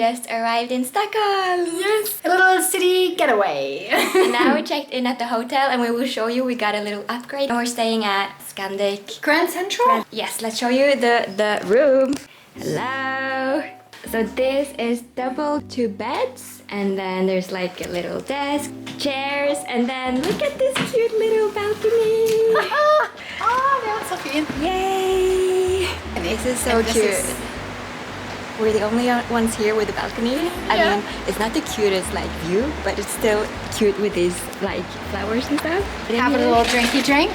just arrived in Stockholm. Yes, a little city getaway. Now we checked in at the hotel and we will show you we got a little upgrade. And we're staying at Scandic Grand Central? Yes, let's show you the room. Hello. So this is double two beds, and then there's like a little desk, chairs, and then look at this cute little balcony. Oh, that's so cute. Yay! This is so cute. We're the only ones here with a balcony. I mean, it's not the cutest like view, but it's still cute with these like flowers and stuff. Have a little drinky drink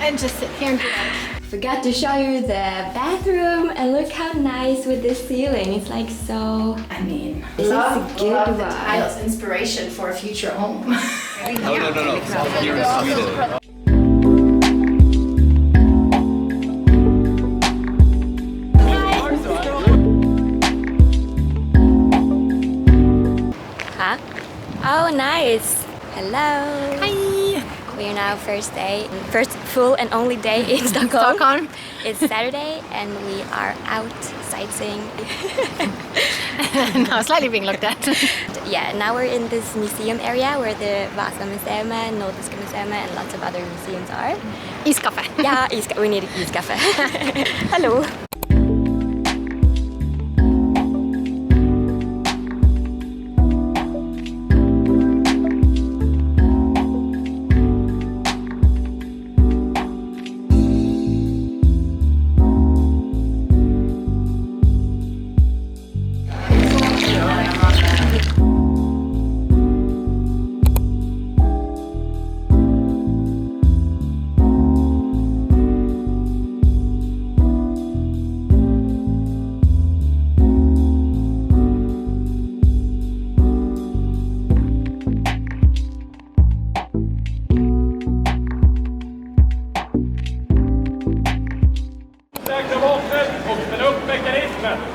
and just sit here and do that. Forgot to show you the bathroom, and look how nice with the ceiling. It's like so. I mean, This love is a good the one. tiles, inspiration for a future home. No. Here in Sweden. Huh? Oh, nice. Hello. Hi. We are now first full and only day in Stockholm. It's Saturday and we are out sightseeing. Now slightly being looked at. Yeah, now we're in this museum area where the Vasa Museum, Nordiska Museum, and lots of other museums are. Iskaffe. Yeah, we need iskaffe. Hello. Säkra vapnet och spänn upp mekanismen.